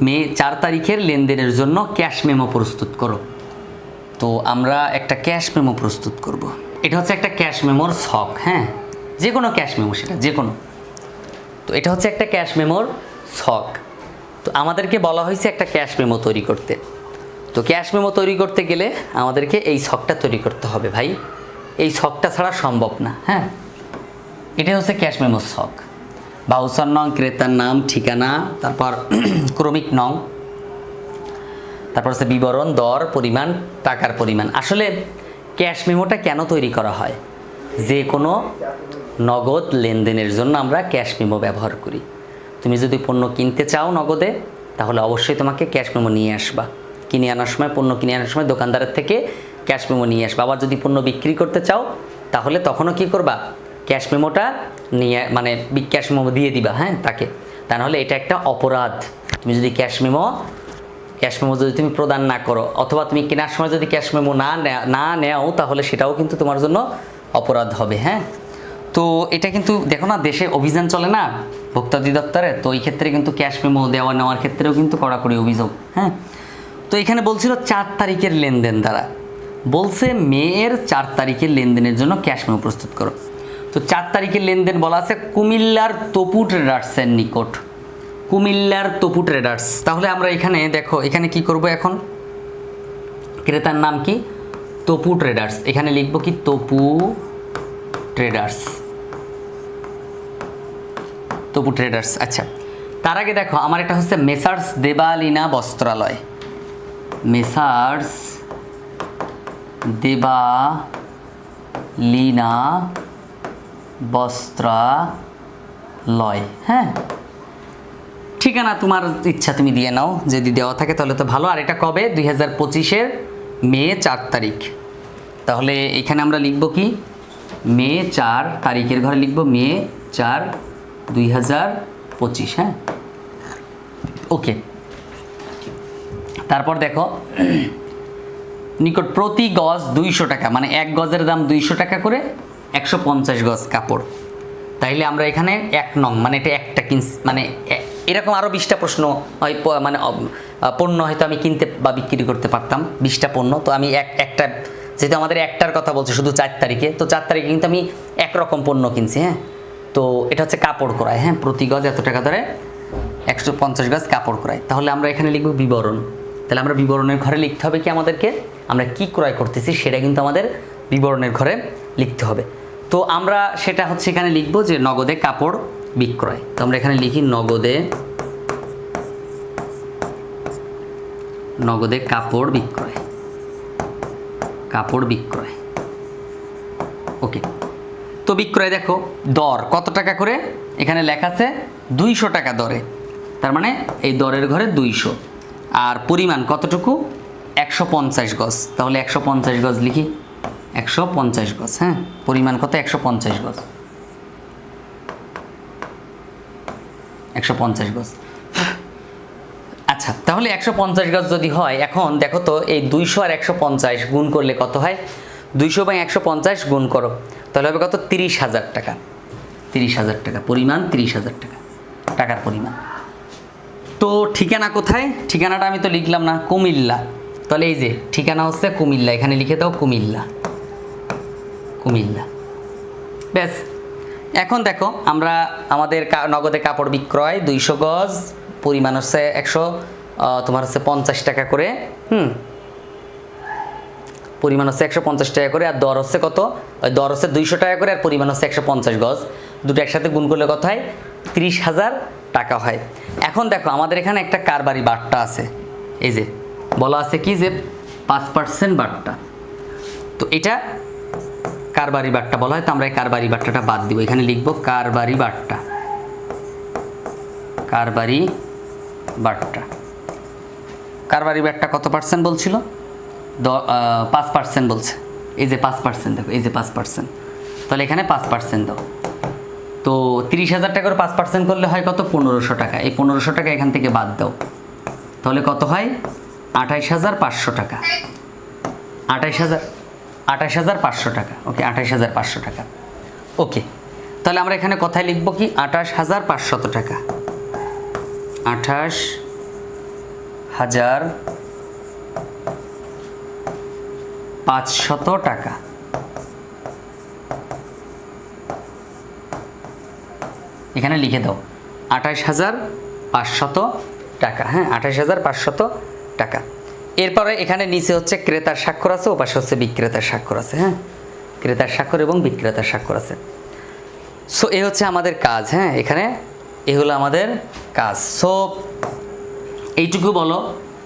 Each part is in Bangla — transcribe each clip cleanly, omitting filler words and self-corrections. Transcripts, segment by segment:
মে 4 তারিখের লেনদেনের জন্য ক্যাশ মেমো প্রস্তুত করো। তো আমরা একটা ক্যাশ মেমো প্রস্তুত করব। এটা হচ্ছে একটা ক্যাশ মেমোর ছক, হ্যাঁ, যে কোনো ক্যাশ মেমো, সেটা যে কোনো। তো এটা হচ্ছে একটা ক্যাশ মেমোর ছক। তো আমাদেরকে বলা হয়েছে একটা ক্যাশ মেমো তৈরি করতে। তো ক্যাশ মেমো তৈরি করতে গেলে আমাদেরকে এই ছকটা তৈরি করতে হবে ভাই, এই ছকটা ছাড়া সম্ভব না। হ্যাঁ, এটা হচ্ছে ক্যাশ মেমোর ছক। বাউচার নং, ক্রেতার নাম, ঠিকানা, তারপর ক্রমিক নং, তারপর হচ্ছে বিবরণ, দর, পরিমাণ, টাকার পরিমাণ। আসলে ক্যাশ মেমোটা কেন তৈরি করা হয়? যে কোনো নগদ লেনদেনের জন্য আমরা ক্যাশ মেমো ব্যবহার করি। তুমি যদি পণ্য কিনতে চাও নগদে, তাহলে অবশ্যই তোমাকে ক্যাশ মেমো নিয়ে আসবা। কিনে আনার সময়, পণ্য কিনে আনার সময় দোকানদারের থেকে ক্যাশ মেমো নিয়ে আসবা। আবার যদি পণ্য বিক্রি করতে চাও, তাহলে তখনও কি করবা? ক্যাশ মেমোটা নিয়ে, মানে ক্যাশ মেমো দিয়ে দিবা, হ্যাঁ, তাকে। তা নাহলে এটা একটা অপরাধ। তুমি যদি ক্যাশ মেমো যদি তুমি প্রদান না করো, অথবা তুমি কেনার সময় যদি ক্যাশ মেমো না নেও, তাহলে সেটাও কিন্তু তোমার জন্য অপরাধ হবে। হ্যাঁ, তো এটা কিন্তু দেখো না, দেশে অভিযান চলে না ভোক্তা অধিদপ্তরে, তো এই ক্ষেত্রে কিন্তু ক্যাশ মেমো দেওয়া নেওয়ার ক্ষেত্রেও কিন্তু কড়াকড়ি অভিযোগ। হ্যাঁ, তো এখানে বলছিল 4 তারিখের লেনদেন দ্বারা, বলছে মেয়ের 4 তারিখের লেনদেনের জন্য ক্যাশ মেমো প্রস্তুত করো। তো 4 তারিখের লেনদেন বলা আছে কুমিল্লার তপু ট্রেডার্সের নিকট। কুমিল্লার তপু ট্রেডার্স। তাহলে আমরা এখানে দেখো, এখানে কি করব এখন? ক্রেতার নাম কি? তপু ট্রেডার্স। এখানে লিখব কি? তপু ট্রেডার্স। তপু ট্রেডার্স। আচ্ছা, তার আগে দেখো আমার এটা হচ্ছে মেসার্স দেবালিনা বস্ত্রালয়। মেসার্স দেবালিনা বস্ত্রালয়। হ্যাঁ, ঠিকানা তোমার ইচ্ছা, তুমি দিয়ে নাও, যদি দেওয়া থাকে তাহলে তো ভালো। আর এটা কবে? 2025-এর মে 4 তারিখ। তাহলে এখানে আমরা লিখব কি? মে 4 তারিখের ঘরে লিখব মে 4, 2025। হ্যাঁ, ওকে। তারপর দেখো, নিকট প্রতি গজ 200 টাকা, মানে 1 গজের দাম 200 টাকা করে, 150 গজ কাপড়। তাইলে আমরা এখানে 1 নং, মানে এটা একটা মানে এরকম আরও 20টা প্রশ্ন হয়, মানে পণ্য হয়তো আমি কিনতে বা বিক্রি করতে পারতাম, 20টা পণ্য। তো আমি একটা, যেহেতু আমাদের একটার কথা বলছে শুধু 4 তারিখে, তো 4 তারিখে কিন্তু আমি একরকম পণ্য কিনছি। হ্যাঁ, তো এটা হচ্ছে কাপড় ক্রয়। হ্যাঁ, প্রতি গজ এত টাকা ধরে 150 গজ কাপড় ক্রয়। তাহলে আমরা এখানে লিখব বিবরণ। তাহলে আমরা বিবরণের ঘরে লিখতে হবে কি আমাদেরকে? আমরা কি ক্রয় করতেছি সেটা কিন্তু আমাদের বিবরণের ঘরে লিখতে হবে। তো আমরা সেটা হচ্ছে এখানে লিখব যে নগদে কাপড় বিক্রয়। তো আমরা এখানে লিখি নগদে কাপড় বিক্রয়। কাপড় বিক্রয়। ওকে। তো বিক্রয় দেখো, দর কত টাকা করে? এখানে লেখা আছে 200 টাকা দরে, তার মানে এই দরের ঘরে 200। আর পরিমাণ কতটুকু? 150 গজ। তাহলে 150 গজ লিখি, 150 গজ। হ্যাঁ, পরিমাণ কত? 150 গজ। 150 গজ। আচ্ছা, তাহলে 150 গজ যদি হয়, এখন দেখো তো এই 200 আর 150 গুণ করলে কত হয়? 200 বাই 150 গুণ করো, তাহলে হবে কত? 30,000 টাকা। 30,000 টাকা পরিমাণ, 30,000 টাকা টাকার পরিমাণ। তো ঠিকানা কোথায়? ঠিকানাটা আমি তো লিখলাম না, কুমিল্লা। তাহলে এই যে ঠিকানা হচ্ছে কুমিল্লা, এখানে লিখে দাও কুমিল্লা। কুমিল্লা, ব্যাস। এখন দেখো আমরা আমাদের নগদে কাপড় বিক্রয় 200 গজ, পরিমাণ হচ্ছে 150 টাকা করে। পরিমাণ হচ্ছে 150 টাকা করে, আর দর হচ্ছে কত? দর হচ্ছে 200 টাকা করে, আর পরিমাণ হচ্ছে 150 গজ। দুটো একসাথে গুণ করলে কত হয়? 30,000 টাকা হয়। এখন দেখো আমাদের এখানে একটা কারবারি বাট্টা আছে, এই যে বলা আছে কি যে 5% বাট্টা। তো এটা কারবারি বাট্টা বলা হয়, তো আমরা এই কারবারি বাট্টাটা বাদ দিব। এখানে লিখব কারবারি বাট্টা। কারবারি বাট্টা। কারবারি বাট্টা কত পার্সেন্ট বলছিল? 5% বলছে। এই যে 5%, দেখো এই যে 5%। তাহলে এখানে 5% দাও। তো 30,000 টাকার 5% করলে হয় কত? 1500 টাকা। এই 1500 টাকা এখান থেকে বাদ দাও, তাহলে কত হয়? 28,500 টাকা। 28,500 টাকা। ওকে, 28,500 টাকা। ওকে, তাহলে আমরা এখানে কথায় লিখব কি? 28,500 টাকা। 28 28,500 টাকা। এখানে লিখে দাও 28,500 টাকা। হ্যাঁ, 28,500 টাকা। এরপরে এখানে নিচে হচ্ছে ক্রেতার স্বাক্ষর আছে, ওপাশে হচ্ছে বিক্রেতার স্বাক্ষর আছে। হ্যাঁ, ক্রেতার স্বাক্ষর এবং বিক্রেতার স্বাক্ষর আছে। সো এ হচ্ছে আমাদের কাজ। হ্যাঁ, এখানে এ হলো আমাদের কাজ। সো এইটুকু বলো,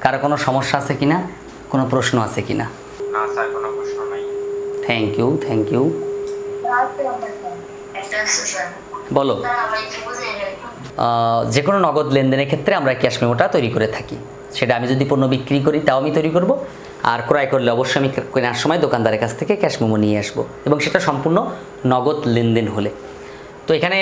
কারো কোনো সমস্যা আছে কিনা, কোনো প্রশ্ন আছে কিনা? না স্যার, কোনো প্রশ্ন নাই। Thank you. বলো। যে কোনো নগদ লেনদেনের ক্ষেত্রে আমরা ক্যাশ মেমোটা তৈরি করে থাকি। সেটা আমি যদি পণ্য বিক্রি করি তাও আমি তৈরি করব, আর ক্রয় করলে অবশ্যই আমি কেনার সময় দোকানদারের কাছ থেকে ক্যাশ মেমো নিয়ে আসবো, এবং সেটা সম্পূর্ণ নগদ লেনদেন হলে। তো এখানে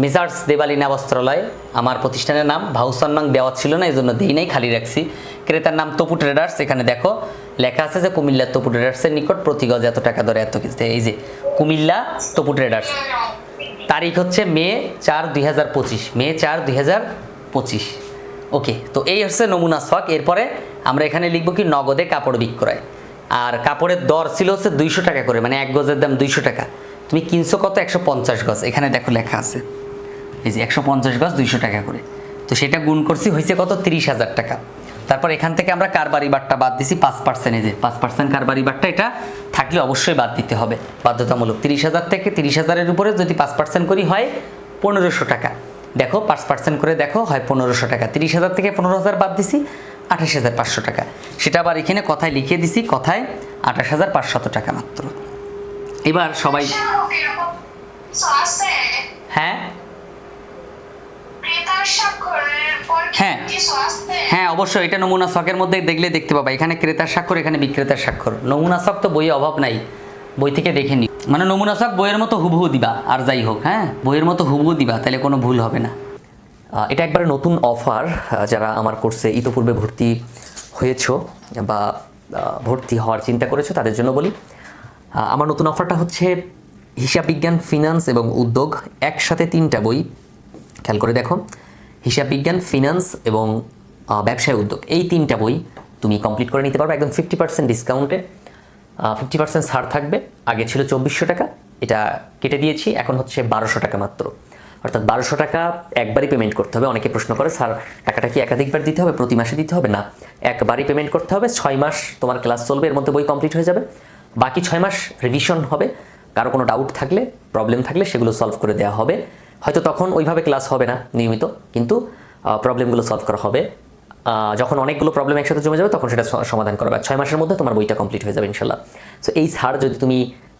মেসার্স দেবালিনা বস্ত্রালয় আমার প্রতিষ্ঠানের নাম, ভাউচার নাম দেওয়া ছিল না, এই জন্য দিই নাই, খালি রাখছি। ক্রেতার নাম তপু ট্রেডার্স। এখানে দেখো লেখা আছে যে কুমিল্লা তপু ট্রেডার্সের নিকট প্রতি গজ এত টাকা ধরে এত কিছু। এই যে কুমিল্লা তপু ট্রেডার্স। তারিখ হচ্ছে মে 4, 2025। মে 4, 2025। ওকে, তো এই হচ্ছে নমুনা স্টক। এরপরে আমরা এখানে লিখব কি, নগদে কাপড় বিক্রয়। আর কাপড়ের দর ছিল হচ্ছে 200 টাকা করে, মানে 1 গজের দাম 200 টাকা। তুমি কিনছো কত? 150 গজ। এখানে দেখো লেখা আছে, এই যে 150 গজ 200 টাকা করে। তো সেটা গুণ করছি, হয়েছে কত? 30,000 টাকা। তারপর এখান থেকে আমরা কারবারি বাট্টা বাদ দিছি 5%। এই যে 5% কারবারি বাট্টা, এটা থাকলে অবশ্যই বাদ দিতে হবে, বাধ্যতামূলক। 30,000 থেকে 30,000-এর উপরে যদি 5% করি হয় 1500 টাকা। দেখো 5% করে দেখো, হয় 1500 টাকা। 30,000 থেকে 15,000 বাদ দিছি, 28,500 টাকা। সেটা আবার এখানে কথায় লিখে দিছি, কথায় 28,500 টাকা মাত্র। এবার সবাই হ্যাঁ হ্যাঁ হ্যাঁ অবশ্যই, এটা নমুনা ছকের মধ্যে দেখলে দেখতে পাবা। এখানে ক্রেতার স্বাক্ষর, এখানে বিক্রেতার স্বাক্ষর। নমুনা ছক তো বইয়ে অভাব নাই, বই থেকে দেখে নি। মানে নমুনা ছক বইয়ের মতো হুবহু দিবা, আর যাই হোক, হ্যাঁ বইয়ের মতো হুবহু দিবা, তাহলে কোনো ভুল হবে না। এটা একবারে নতুন অফার। যারা আমার কোর্সে ইতোপূর্বে ভর্তি হয়েছো বা ভর্তি হওয়ার চিন্তা করেছো তাদের জন্য বলি, আমার নতুন অফারটা হচ্ছে হিসাব বিজ্ঞান, ফিনান্স এবং উদ্যোগ, একসাথে 3টা বই। খেয়াল করে দেখো, হিসাব বিজ্ঞান, ফিনান্স এবং ব্যবসায় উদ্যোগ, এই 3টা বই তুমি কমপ্লিট করে নিতে পারবে একদম 50% ডিসকাউন্টে। 50% ছাড় থাকবে। আগে ছিল 2400 টাকা, এটা কেটে দিয়েছি, এখন হচ্ছে 1200 টাকা মাত্র। অর্থাৎ 1200 টাকা একবারই পেমেন্ট করতে হবে। অনেকে প্রশ্ন করে, স্যার টাকাটা কি একাধিকবার দিতে হবে, প্রতি মাসে দিতে হবে? না, একবারই পেমেন্ট করতে হবে। 6 মাস তোমার ক্লাস চলবে, এর মধ্যে বই কমপ্লিট হয়ে যাবে। বাকি 6 মাস রিভিশন হবে। কারো কোনো ডাউট থাকলে, প্রবলেম থাকলে সেগুলো সলভ করে দেওয়া হবে। হয়তো তখন ওইভাবে ক্লাস হবে না নিয়মিত, কিন্তু প্রবলেমগুলো সলভ করা হবে। যখন অনেকগুলো প্রবলেম একসাথে জমে যাবে তখন সেটা সমাধান করা হবে। 6 মাসের মধ্যে তোমার বইটা কমপ্লিট হয়ে যাবে ইনশাল্লাহ। সো এই ছাড় যদি তুমি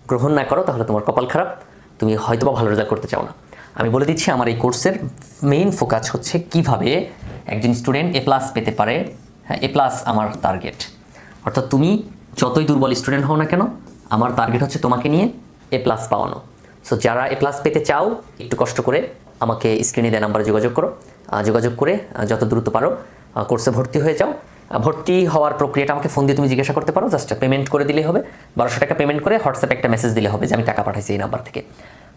গ্রহণ না করো তাহলে তোমার কপাল খারাপ, তুমি হয়তোবা ভালো রেজাল্ট করতে চাও না। আমি বলে দিচ্ছি, আমার এই কোর্সের মেইন ফোকাস হচ্ছে কিভাবে একজন স্টুডেন্ট A+ পেতে পারে। হ্যাঁ, A+ আমার টার্গেট। অর্থাৎ তুমি যতই দুর্বল স্টুডেন্ট হও না কেন, আমার টার্গেট হচ্ছে তোমাকে নিয়ে A+ পাওয়ানো। সো যারা A+ পেতে চাও, একটু কষ্ট করে আমাকে স্ক্রিনে দেওয়া নাম্বারে যোগাযোগ করো। যোগাযোগ করে যত দ্রুত পারো কোর্সে ভর্তি হয়ে যাও। ভর্তি হওয়ার প্রক্রিয়াটা আমাকে ফোন দিয়ে তুমি জিজ্ঞাসা করতে পারো। জাস্ট পেমেন্ট করে দিলেই হবে। 1200 টাকা পেমেন্ট করে হোয়াটসঅ্যাপে একটা মেসেজ দিলে হবে যে আমি টাকা পাঠাইছি এই নাম্বার থেকে।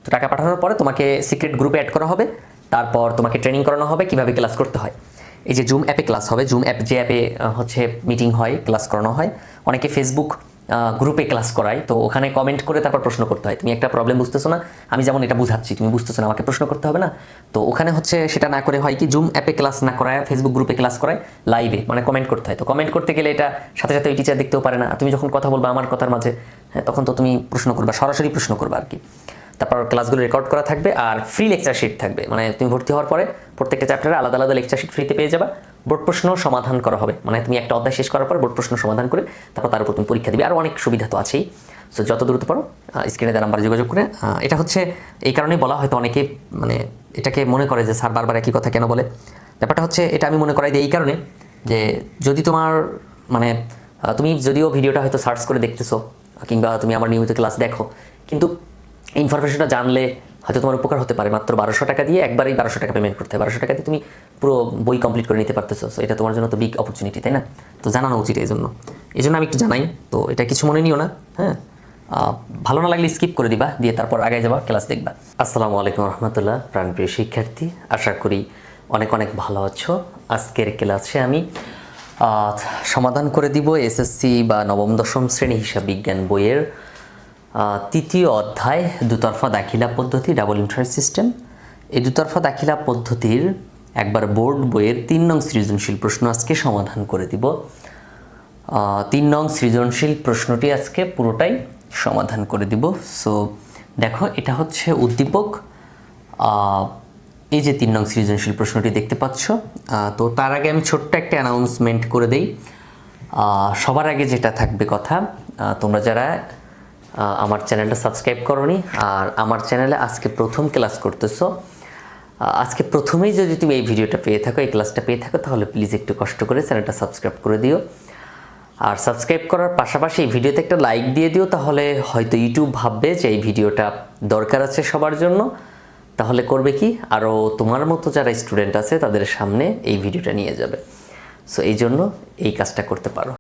তো টাকা পাঠানোর পরে তোমাকে সিক্রেট গ্রুপে অ্যাড করা হবে। তারপর তোমাকে ট্রেনিং করানো হবে কীভাবে ক্লাস করতে হয়। এই যে জুম অ্যাপে ক্লাস হবে, জুম অ্যাপ যে অ্যাপে হচ্ছে মিটিং হয়, ক্লাস করানো হয়। অনেকে ফেসবুক গ্রুপে ক্লাস করায়, তো ওখানে কমেন্ট করে তারপর প্রশ্ন করতে হয়। তুমি একটা প্রবলেম বুঝতেছো না, আমি যেমন এটা বুঝাচ্ছি, তুমি বুঝতেছো না, আমাকে প্রশ্ন করতে হবে না। তো ওখানে হচ্ছে সেটা না করে হয় কি, জুম অ্যাপে ক্লাস না করায় ফেসবুক গ্রুপে ক্লাস করায়, লাইভে মানে কমেন্ট করতে হয়। তো কমেন্ট করতে গেলে এটা সাথে সাথে ওই টিচার দেখতেও পারে না। তুমি যখন কথা বলবা আমার কথার মাঝে, হ্যাঁ, তখন তো তুমি প্রশ্ন করবা, সরাসরি প্রশ্ন করবা আর কি। তারপর ক্লাসগুলো রেকর্ড করা থাকবে, আর ফ্রি লেকচার শিট থাকবে। মানে তুমি ভর্তি হওয়ার পরে প্রত্যেকটা চ্যাপ্টারে আলাদা আলাদা লেকচার শিট ফ্রিতে পেয়ে যাবা। বোর্ড প্রশ্ন সমাধান করা হবে, মানে তুমি একটা অধ্যায় শেষ করার পর বোর্ড প্রশ্ন সমাধান করে তারপর তার উপর তুমি পরীক্ষা দিবে। আর অনেক সুবিধা তো আছেই। সো যত দ্রুত পারো স্ক্রিনে দেওয়া নাম্বারে যোগাযোগ করে। এটা হচ্ছে এই কারণেই বলা, হয়তো অনেকে মানে এটাকে মনে করে যে স্যার বারবার একই কথা কেন বলে। ব্যাপারটা হচ্ছে, এটা আমি মনে করাই দিই এই কারণে যে যদি তোমার মানে তুমি যদিও ভিডিওটা হয়তো সার্চ করে দেখতেছো কিংবা তুমি আমার নিয়মিত ক্লাস দেখো, কিন্তু ইনফরমেশনটা জানলে হয়তো তোমার উপকার হতে পারে। মাত্র 1200 টাকা দিয়ে একবারই 1200 টাকা পেমেন্ট করতে হয়। 1200 টাকা দিয়ে তুমি পুরো বই কমপ্লিট করে নিতে পারতেছো। সো এটা তোমার জন্য তো বিগ অপরচুনিটি, তাই না? তো জানানো উচিত। এই জন্য আমি একটু জানাই। তো এটা কিছু মনে নিও না, হ্যাঁ। ভালো না লাগলে স্কিপ করে দিবা, দিয়ে তারপর আগে যাবা, ক্লাস দেখবা। আসসালামু আলাইকুম রহমতুল্লাহ। প্রাণপ্রিয় শিক্ষার্থী, আশা করি অনেক অনেক ভালো আছো। আজকের ক্লাসে আমি সমাধান করে দিব এসএসসি বা নবম দশম শ্রেণী হিসাব বিজ্ঞান বইয়ের তৃতীয় অধ্যায় দুতরফা দাখিলা পদ্ধতি ডাবল এন্ট্রি সিস্টেম। এই দুতরফা দাখিলা পদ্ধতির একবার বোর্ড বইয়ের 3 নং সৃজনশীল প্রশ্ন আজকে সমাধান করে দিব। 3 নং সৃজনশীল প্রশ্নটি আজকে পুরোটাই সমাধান করে দিব। সো দেখো, এটা হচ্ছে উদ্দীপক। এই যে 3 নং সৃজনশীল প্রশ্নটি দেখতে পাচ্ছ। তো তার আগে আমি ছোট্ট একটা অ্যানাউন্সমেন্ট করে দেই। সবার আগে যেটা থাকবে কথা, তোমরা যারা আমার চ্যানেলটা সাবস্ক্রাইব করোনি আর আমার চ্যানেলে আজকে প্রথম ক্লাস করতেছো, আজকে প্রথমেই যদি তুমি এই ভিডিওটা পেয়ে থাকো, এই ক্লাসটা পেয়ে থাকো, তাহলে প্লিজ একটু কষ্ট করে চ্যানেলটা সাবস্ক্রাইব করে দিও। আর সাবস্ক্রাইব করার পাশাপাশি এই ভিডিওতে একটা লাইক দিয়ে দিও, তাহলে হয়তো ইউটিউব ভাববে যে এই ভিডিওটা দরকার আছে সবার জন্য। তাহলে করবে কি, আরও তোমার মতো যারা স্টুডেন্ট আছে তাদের সামনে এই ভিডিওটা নিয়ে যাবে। সো এই জন্য এই কাজটা করতে পারো।